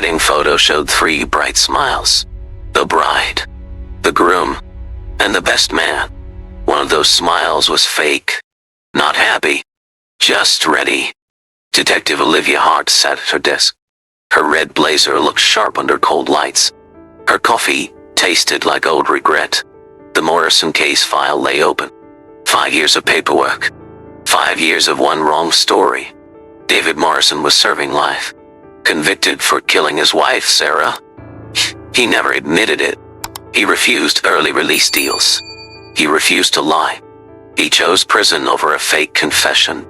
wedding photo showed 3 bright smiles. The bride, the groom, and the best man. One of those smiles was fake. Not happy. Just ready. Detective Olivia Hart sat at her desk. Her red blazer looked sharp under cold lights. Her coffee tasted like old regret. The Morrison case file lay open. 5 years of paperwork. 5 years of one wrong story. David Morrison was serving life. Convicted for killing his wife, Sarah. He never admitted it. He refused early release deals. He refused to lie. He chose prison over a fake confession.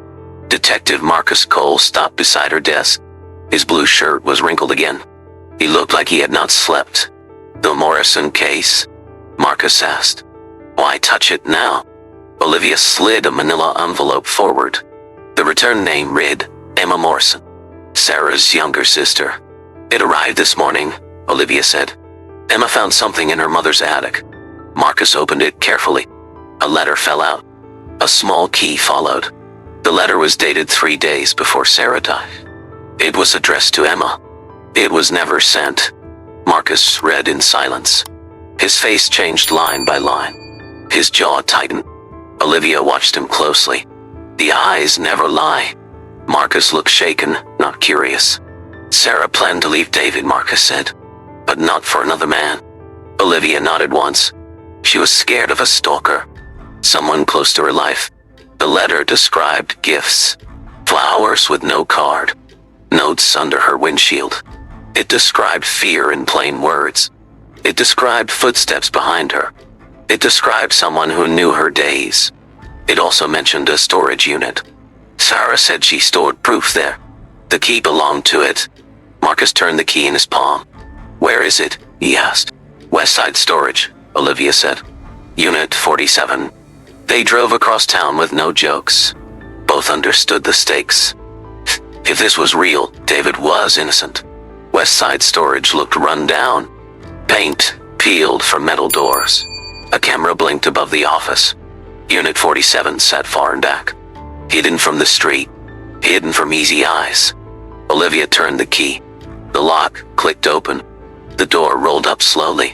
Detective Marcus Cole stopped beside her desk. His blue shirt was wrinkled again. He looked like he had not slept. "The Morrison case?" Marcus asked. "Why touch it now?" Olivia slid a manila envelope forward. The return name read Emma Morrison, Sarah's younger sister. "It arrived this morning," Olivia said. "Emma found something in her mother's attic." Marcus opened it carefully. A letter fell out. A small key followed. The letter was dated 3 days before Sarah died. It was addressed to Emma. It was never sent. Marcus read in silence. His face changed line by line. His jaw tightened. Olivia watched him closely. The eyes never lie. Marcus looked shaken, not curious. "Sarah planned to leave David," Marcus said. "But not for another man." Olivia nodded once. She was scared of a stalker. Someone close to her life. The letter described gifts. Flowers with no card. Notes under her windshield. It described fear in plain words. It described footsteps behind her. It described someone who knew her days. It also mentioned a storage unit. Sarah said she stored proof there. The key belonged to it. Marcus turned the key in his palm. "Where is it?" he asked. "West Side Storage," Olivia said. "Unit 47. They drove across town with no jokes. Both understood the stakes. If this was real, David was innocent. West Side Storage looked run down. Paint peeled from metal doors. A camera blinked above the office. Unit 47 sat far in back. Hidden from the street. Hidden from easy eyes. Olivia turned the key. The lock clicked open. The door rolled up slowly.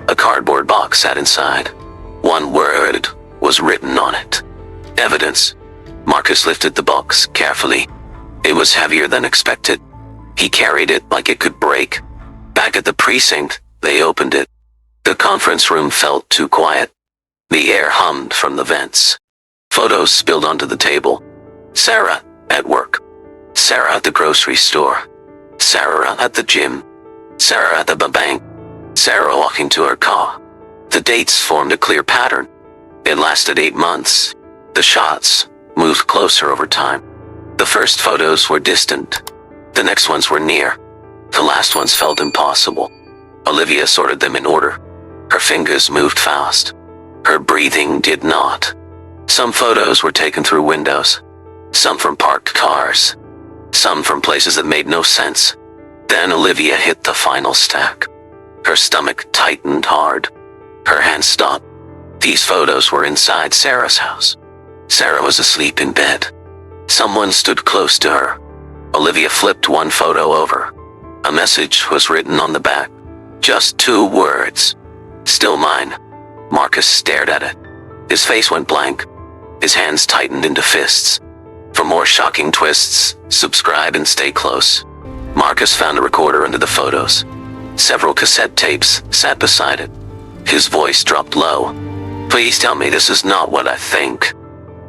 A cardboard box sat inside. One word was written on it. "Evidence." Marcus lifted the box carefully. It was heavier than expected. He carried it like it could break. Back at the precinct, they opened it. The conference room felt too quiet. The air hummed from the vents. Photos spilled onto the table. Sarah at work. Sarah at the grocery store. Sarah at the gym. Sarah at the bank. Sarah walking to her car. The dates formed a clear pattern. It lasted 8 months. The shots moved closer over time. The first photos were distant. The next ones were near. The last ones felt impossible. Olivia sorted them in order. Her fingers moved fast. Her breathing did not. Some photos were taken through windows. Some from parked cars. Some from places that made no sense. Then Olivia hit the final stack. Her stomach tightened hard. Her hands stopped. These photos were inside Sarah's house. Sarah was asleep in bed. Someone stood close to her. Olivia flipped one photo over. A message was written on the back. Just 2 words. "Still mine." Marcus stared at it. His face went blank. His hands tightened into fists. For more shocking twists, subscribe and stay close. Marcus found a recorder under the photos. Several cassette tapes sat beside it. His voice dropped low. "Please tell me this is not what I think."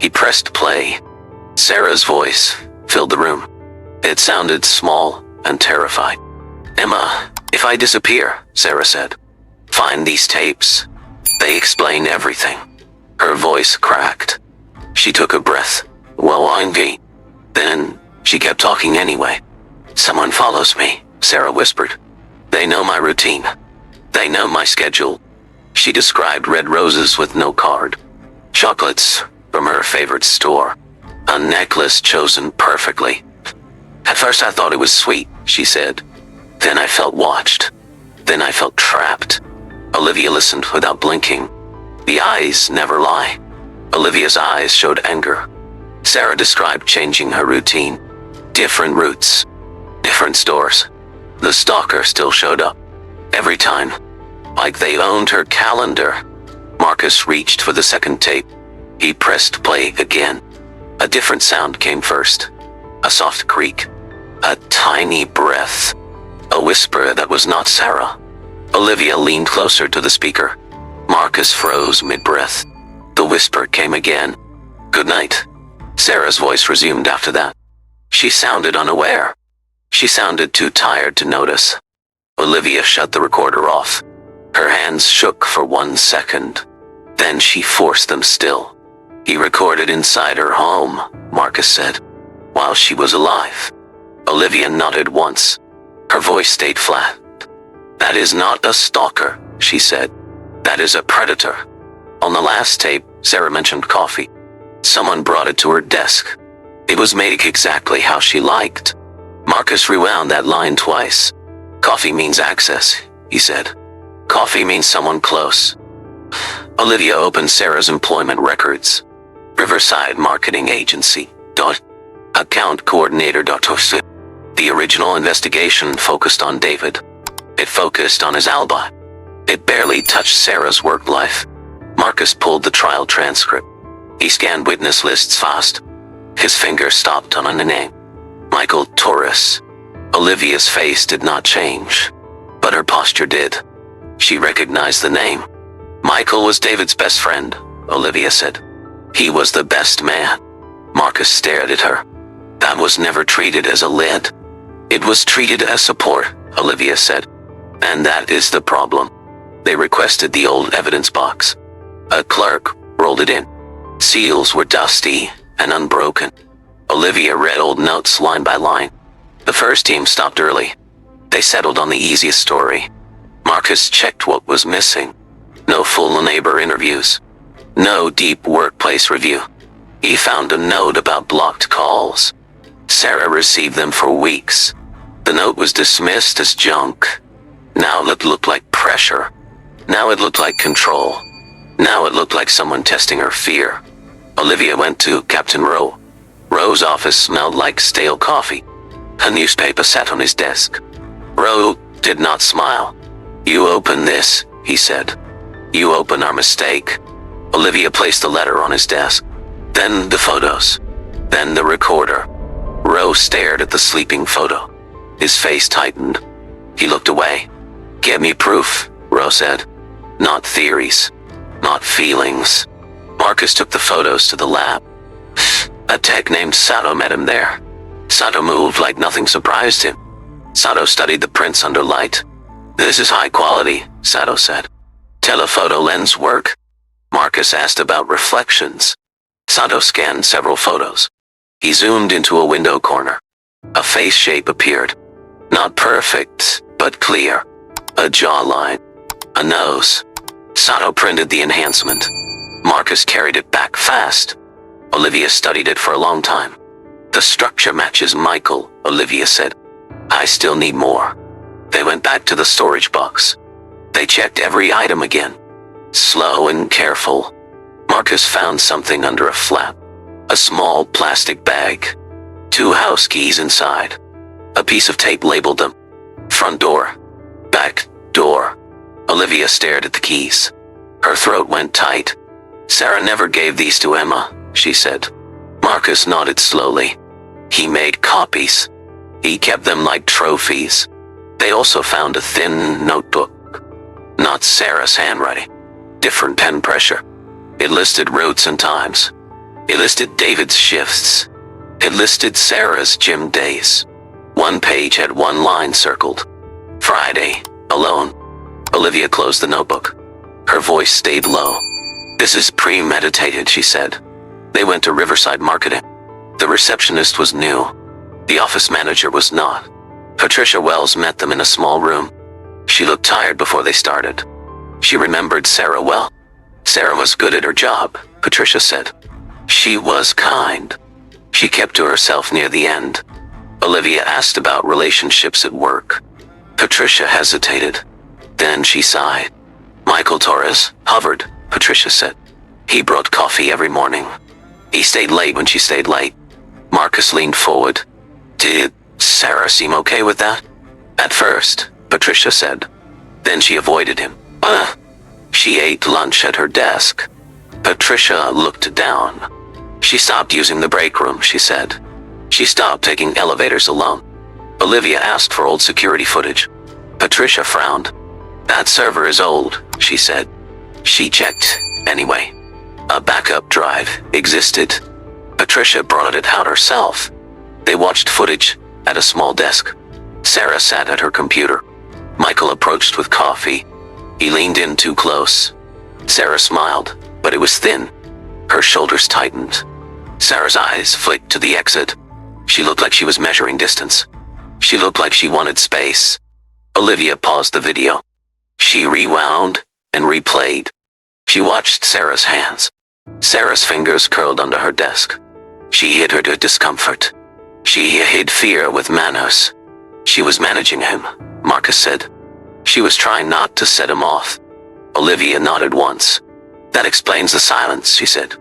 He pressed play. Sarah's voice filled the room. It sounded small and terrified. "Emma, if I disappear," Sarah said, "find these tapes. They explain everything." Her voice cracked. She took a breath. "Well, I'm Pete." Then she kept talking anyway. "Someone follows me," Sarah whispered. "They know my routine. They know my schedule." She described red roses with no card. Chocolates from her favorite store. A necklace chosen perfectly. "At first I thought it was sweet," she said. "Then I felt watched. Then I felt trapped." Olivia listened without blinking. The eyes never lie. Olivia's eyes showed anger. Sarah described changing her routine. Different routes. Different stores. The stalker still showed up. Every time. Like they owned her calendar. Marcus reached for the second tape. He pressed play again. A different sound came first. A soft creak. A tiny breath. A whisper that was not Sarah. Olivia leaned closer to the speaker. Marcus froze mid-breath. The whisper came again. "Good night." Sarah's voice resumed after that. She sounded unaware. She sounded too tired to notice. Olivia shut the recorder off. Her hands shook for 1 second. Then she forced them still. "He recorded inside her home," Marcus said, "while she was alive." Olivia nodded once. Her voice stayed flat. "That is not a stalker," she said. "That is a predator." On the last tape, Sarah mentioned coffee. Someone brought it to her desk. It was made exactly how she liked. Marcus rewound that line twice. "Coffee means access," he said. "Coffee means someone close." Olivia opened Sarah's employment records. Riverside Marketing Agency. Account Coordinator. The original investigation focused on David. It focused on his alibi. It barely touched Sarah's work life. Marcus pulled the trial transcript. He scanned witness lists fast. His finger stopped on a name. Michael Torres. Olivia's face did not change, but her posture did. She recognized the name. Michael was David's best friend, Olivia said. He was the best man. Marcus stared at her. That was never treated as a lid. It was treated as support, Olivia said. And that is the problem. They requested the old evidence box. A clerk rolled it in. Seals were dusty and unbroken. Olivia read old notes line by line. The first team stopped early. They settled on the easiest story. Marcus checked what was missing. No full neighbor interviews. No deep workplace review. He found a note about blocked calls. Sarah received them for weeks. The note was dismissed as junk. Now it looked like pressure. Now it looked like control. Now it looked like someone testing her fear. Olivia went to Captain Rowe. Rowe's office smelled like stale coffee. A newspaper sat on his desk. Rowe did not smile. "You open this," he said. "You open our mistake." Olivia placed the letter on his desk. Then the photos. Then the recorder. Rowe stared at the sleeping photo. His face tightened. He looked away. "Get me proof," Rowe said. "Not theories. Not feelings." Marcus took the photos to the lab. A tech named Sato met him there. Sato moved like nothing surprised him. Sato studied the prints under light. "This is high quality," Sato said. "Telephoto lens work?" Marcus asked about reflections. Sato scanned several photos. He zoomed into a window corner. A face shape appeared. Not perfect, but clear. A jawline. A nose. Sato printed the enhancement. Marcus carried it back fast. Olivia studied it for a long time. "The structure matches Michael," Olivia said. "I still need more." They went back to the storage box. They checked every item again. Slow and careful. Marcus found something under a flap. A small plastic bag. 2 house keys inside. A piece of tape labeled them. Front door. Back door. Olivia stared at the keys. Her throat went tight. "Sarah never gave these to Emma," she said. Marcus nodded slowly. "He made copies. He kept them like trophies." They also found a thin notebook. Not Sarah's handwriting. Different pen pressure. It listed routes and times. It listed David's shifts. It listed Sarah's gym days. One page had one line circled. Friday, alone. Olivia closed the notebook. Her voice stayed low. "This is premeditated," she said. They went to Riverside Marketing. The receptionist was new. The office manager was not. Patricia Wells met them in a small room. She looked tired before they started. She remembered Sarah well. Sarah was good at her job, Patricia said. She was kind. She kept to herself near the end. Olivia asked about relationships at work. Patricia hesitated. Then she sighed. "Michael Torres hovered," Patricia said. "He brought coffee every morning. He stayed late when she stayed late." Marcus leaned forward. "Did Sarah seem okay with that?" At first, Patricia said. Then she avoided him. She ate lunch at her desk. Patricia looked down. She stopped using the break room, she said. She stopped taking elevators alone. Olivia asked for old security footage. Patricia frowned. That server is old, she said. She checked, anyway. A backup drive existed. Patricia brought it out herself. They watched footage at a small desk. Sarah sat at her computer. Michael approached with coffee. He leaned in too close. Sarah smiled, but it was thin. Her shoulders tightened. Sarah's eyes flicked to the exit. She looked like she was measuring distance. She looked like she wanted space. Olivia paused the video. She rewound and replayed. She watched Sarah's hands. Sarah's fingers curled under her desk. She hid her discomfort. She hid fear with manners. She was managing him, Marcus said. She was trying not to set him off. Olivia nodded once. That explains the silence, she said.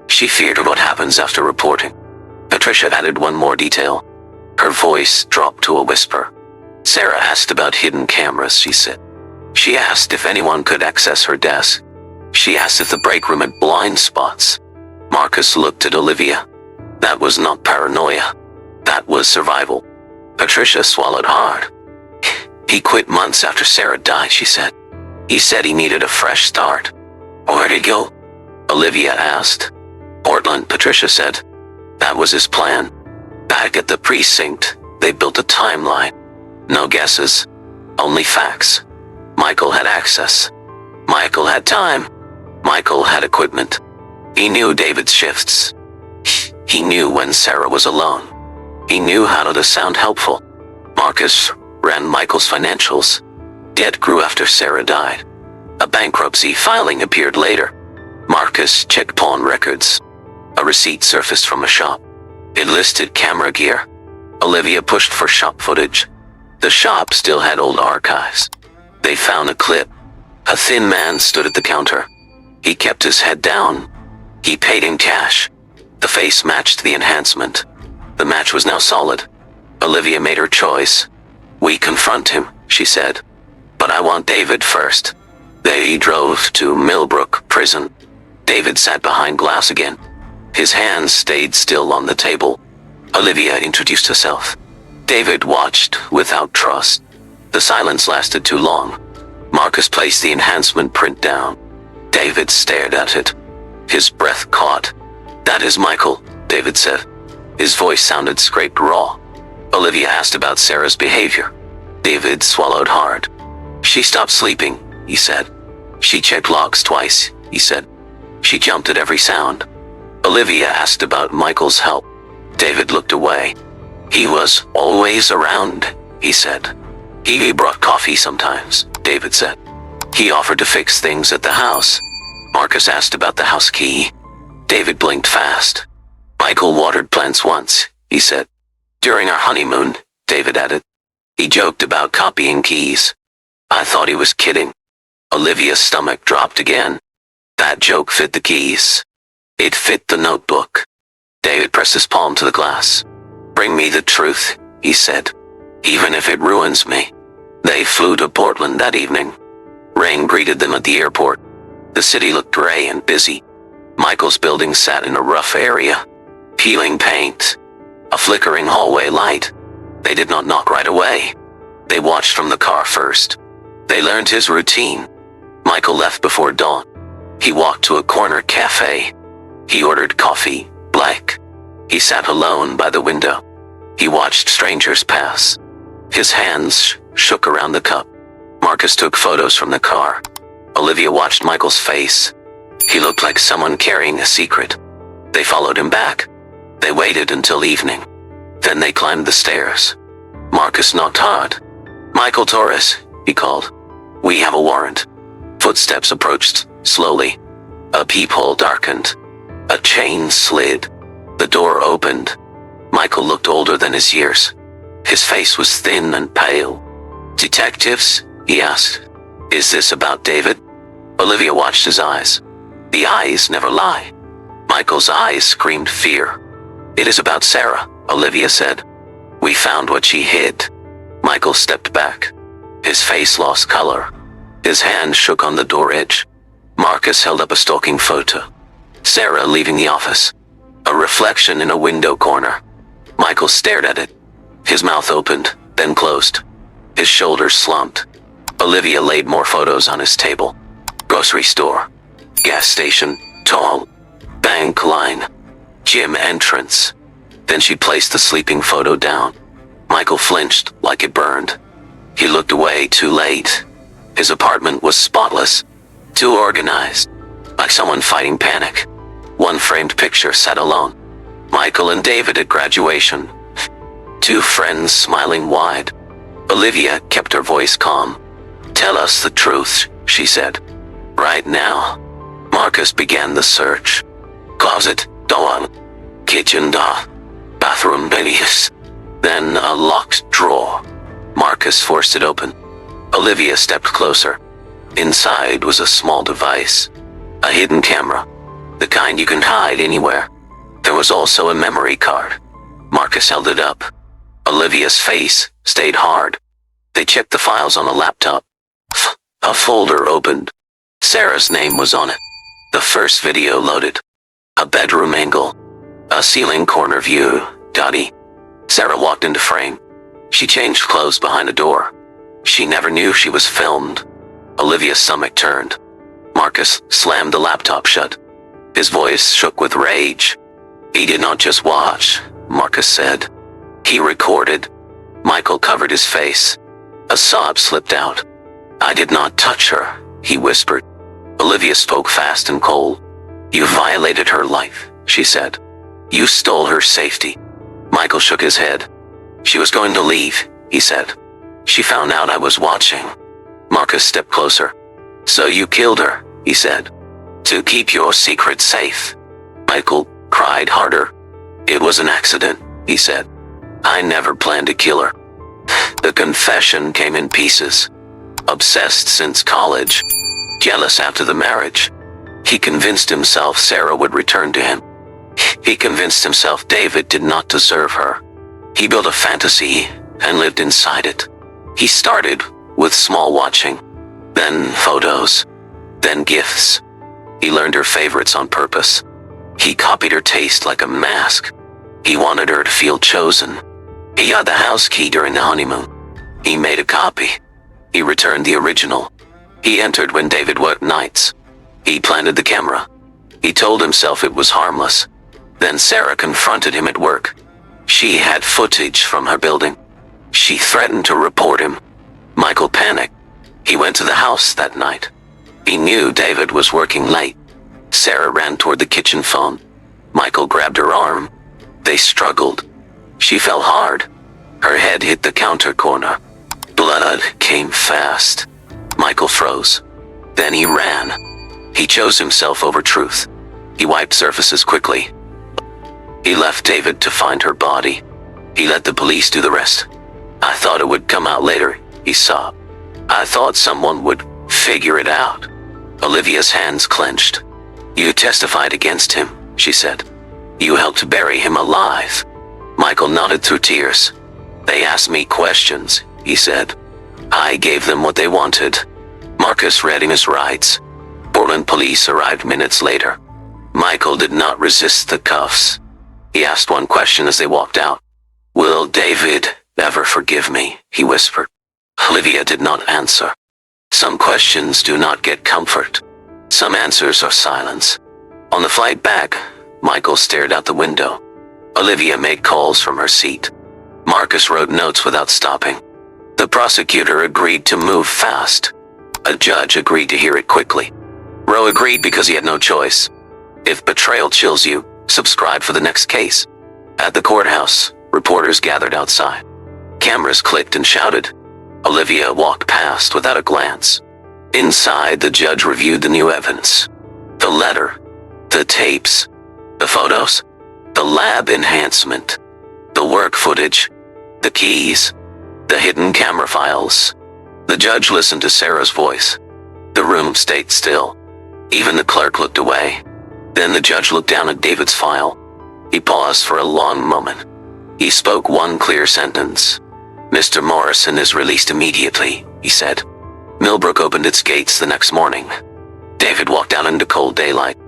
She feared what happens after reporting. Patricia added one more detail. Her voice dropped to a whisper. Sarah asked about hidden cameras, she said. She asked if anyone could access her desk. She asked if the break room had blind spots. Marcus looked at Olivia. That was not paranoia. That was survival. Patricia swallowed hard. He quit months after Sarah died, she said. He said he needed a fresh start. Where'd he go? Olivia asked. Portland, Patricia said. That was his plan. Back at the precinct, they built a timeline. No guesses, only facts. Michael had access. Michael had time. Michael had equipment. He knew David's shifts. He knew when Sarah was alone. He knew how to sound helpful. Marcus ran Michael's financials. Debt grew after Sarah died. A bankruptcy filing appeared later. Marcus checked pawn records. A receipt surfaced from a shop. It listed camera gear. Olivia pushed for shop footage. The shop still had old archives. They found a clip. A thin man stood at the counter. He kept his head down. He paid in cash. The face matched the enhancement. The match was now solid. Olivia made her choice. We confront him, she said. But I want David first. They drove to Millbrook prison. David sat behind glass again. His hands stayed still on the table. Olivia introduced herself. David watched without trust. The silence lasted too long. Marcus placed the enhancement print down. David stared at it. His breath caught. That is Michael, David said. His voice sounded scraped raw. Olivia asked about Sarah's behavior. David swallowed hard. She stopped sleeping, he said. She checked logs twice, he said. She jumped at every sound. Olivia asked about Michael's help. David looked away. He was always around, he said. He brought coffee sometimes, David said. He offered to fix things at the house. Marcus asked about the house key. David blinked fast. Michael watered plants once, he said. During our honeymoon, David added. He joked about copying keys. I thought he was kidding. Olivia's stomach dropped again. That joke fit the keys. It fit the notebook. David pressed his palm to the glass. Bring me the truth, he said. Even if it ruins me. They flew to Portland that evening. Rain greeted them at the airport. The city looked gray and busy. Michael's building sat in a rough area. Peeling paint. A flickering hallway light. They did not knock right away. They watched from the car first. They learned his routine. Michael left before dawn. He walked to a corner cafe. He ordered coffee, black. He sat alone by the window. He watched strangers pass. His hands shook around the cup. Marcus took photos from the car. Olivia watched Michael's face. He looked like someone carrying a secret. They followed him back. They waited until evening. Then they climbed the stairs. Marcus knocked hard. Michael Torres, he called. We have a warrant. Footsteps approached, slowly. A peephole darkened. A chain slid. The door opened. Michael looked older than his years. His face was thin and pale. Detectives? He asked. Is this about David? Olivia watched his eyes. The eyes never lie. Michael's eyes screamed fear. It is about Sarah, Olivia said. We found what she hid. Michael stepped back. His face lost color. His hand shook on the door edge. Marcus held up a stalking photo. Sarah leaving the office. A reflection in a window corner. Michael stared at it. His mouth opened, then closed. His shoulders slumped. Olivia laid more photos on his table. Grocery store. Gas station. Tall. Bank line. Gym entrance. Then she placed the sleeping photo down. Michael flinched like it burned. He looked away too late. His apartment was spotless. Too organized. Like someone fighting panic. One framed picture sat alone. Michael and David at graduation. Two friends smiling wide. Olivia kept her voice calm. "Tell us the truth," she said. "Right now." Marcus began the search. Closet, door, kitchen door, bathroom babies. Then a locked drawer. Marcus forced it open. Olivia stepped closer. Inside was a small device. A hidden camera. The kind you can hide anywhere. There was also a memory card. Marcus held it up. Olivia's face stayed hard. They checked the files on a laptop. A folder opened. Sarah's name was on it. The first video loaded. A bedroom angle. A ceiling corner view. Dotty. Sarah walked into frame. She changed clothes behind a door. She never knew she was filmed. Olivia's stomach turned. Marcus slammed the laptop shut. His voice shook with rage. "He did not just watch," Marcus said. "He recorded." Michael covered his face. A sob slipped out. "I did not touch her," he whispered. Olivia spoke fast and cold. "You violated her life," she said. "You stole her safety." Michael shook his head. "She was going to leave," he said. "She found out I was watching." Marcus stepped closer. "So you killed her," he said. "To keep your secret safe." Michael cried harder. "It was an accident," he said. "I never planned to kill her." The confession came in pieces. Obsessed since college. Jealous after the marriage. He convinced himself Sarah would return to him. He convinced himself David did not deserve her. He built a fantasy and lived inside it. He started with small watching, then photos, then gifts. He learned her favorites on purpose. He copied her taste like a mask. He wanted her to feel chosen. He got the house key during the honeymoon. He made a copy. He returned the original. He entered when David worked nights. He planted the camera. He told himself it was harmless. Then Sarah confronted him at work. She had footage from her building. She threatened to report him. Michael panicked. He went to the house that night. He knew David was working late. Sarah ran toward the kitchen phone. Michael grabbed her arm. They struggled. She fell hard. Her head hit the counter corner. Blood came fast. Michael froze. Then he ran. He chose himself over truth. He wiped surfaces quickly. He left David to find her body. He let the police do the rest. "I thought it would come out later," he sobbed. "I thought someone would figure it out." Olivia's hands clenched. "You testified against him," she said. "You helped bury him alive." Michael nodded through tears. "They asked me questions," he said. "I gave them what they wanted." Marcus read him his rights. Portland police arrived minutes later. Michael did not resist the cuffs. He asked one question as they walked out. "Will David ever forgive me?" he whispered. Olivia did not answer. Some questions do not get comfort. Some answers are silence. On the flight back, Michael stared out the window. Olivia made calls from her seat. Marcus wrote notes without stopping. The prosecutor agreed to move fast. A judge agreed to hear it quickly. Rowe agreed because he had no choice. If betrayal chills you, subscribe for the next case. At the courthouse, reporters gathered outside. Cameras clicked and shouted. Olivia walked past without a glance. Inside, the judge reviewed the new evidence. The letter, the tapes, the photos, the lab enhancement, the work footage, the keys, the hidden camera files. The judge listened to Sarah's voice. The room stayed still. Even the clerk looked away. Then the judge looked down at David's file. He paused for a long moment. He spoke one clear sentence. Mr. Morrison is released immediately, he said. Millbrook opened its gates the next morning. David walked out into cold daylight.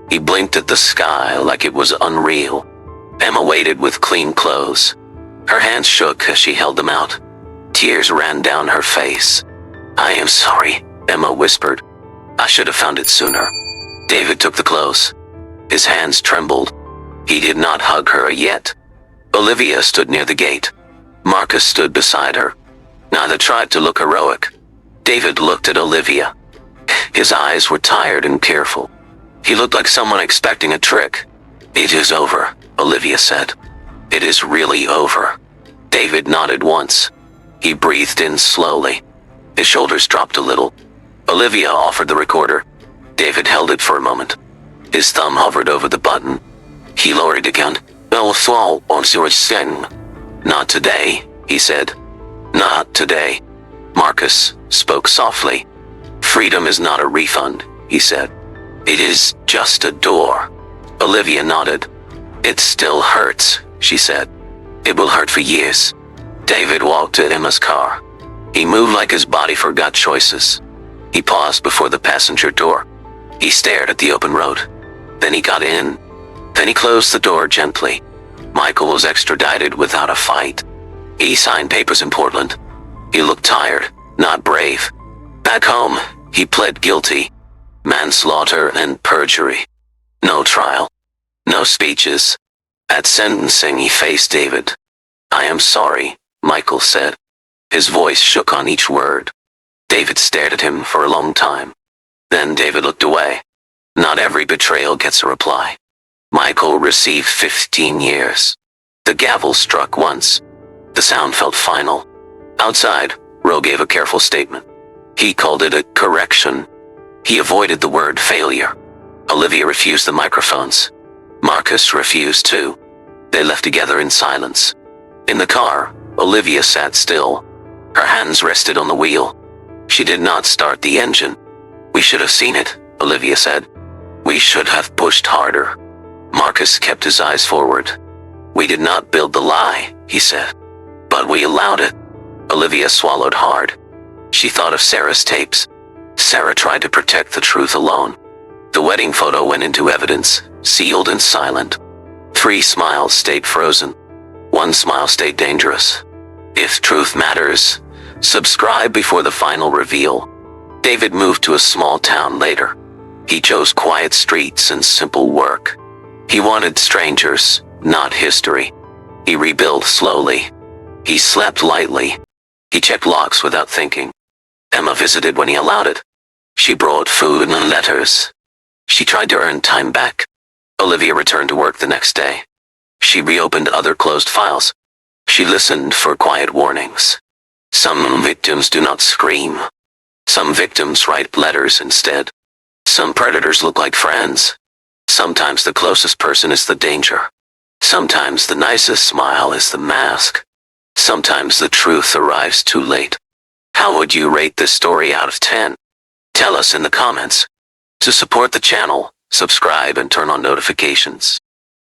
He blinked at the sky like it was unreal. Emma waited with clean clothes. Her hands shook as she held them out. Tears ran down her face. "I am sorry," Emma whispered. "I should have found it sooner." David took the clothes. His hands trembled. He did not hug her yet. Olivia stood near the gate. Marcus stood beside her. Neither tried to look heroic. David looked at Olivia. His eyes were tired and careful. He looked like someone expecting a trick. "It is over," Olivia said. "It is really over." David nodded once. He breathed in slowly. His shoulders dropped a little. Olivia offered the recorder. David held it for a moment. His thumb hovered over the button. He lowered the gun. "Not today," he said. "Not today." Marcus spoke softly. "Freedom is not a refund," he said. "It is just a door." Olivia nodded. "It still hurts," she said. "It will hurt for years." David walked to Emma's car. He moved like his body forgot choices. He paused before the passenger door. He stared at the open road. Then he got in. Then he closed the door gently. Michael was extradited without a fight. He signed papers in Portland. He looked tired, not brave. Back home, he pled guilty. Manslaughter and perjury. No trial. No speeches. At sentencing, he faced David. "I am sorry," Michael said. His voice shook on each word. David stared at him for a long time. Then David looked away. Not every betrayal gets a reply. Michael received 15 years. The gavel struck once. The sound felt final. Outside, Roe gave a careful statement. He called it a correction. He avoided the word failure. Olivia refused the microphones. Marcus refused too. They left together in silence. In the car, Olivia sat still. Her hands rested on the wheel. She did not start the engine. "We should have seen it," Olivia said. "We should have pushed harder." Marcus kept his eyes forward. "We did not build the lie," he said. "But we allowed it." Olivia swallowed hard. She thought of Sarah's tapes. Sarah tried to protect the truth alone. The wedding photo went into evidence, sealed and silent. 3 smiles stayed frozen. 1 smile stayed dangerous. If truth matters, subscribe before the final reveal. David moved to a small town later. He chose quiet streets and simple work. He wanted strangers, not history. He rebuilt slowly. He slept lightly. He checked locks without thinking. Emma visited when he allowed it. She brought food and letters. She tried to earn time back. Olivia returned to work the next day. She reopened other closed files. She listened for quiet warnings. Some victims do not scream. Some victims write letters instead. Some predators look like friends. Sometimes the closest person is the danger. Sometimes the nicest smile is the mask. Sometimes the truth arrives too late. How would you rate this story out of 10? Tell us in the comments. To support the channel, subscribe and turn on notifications.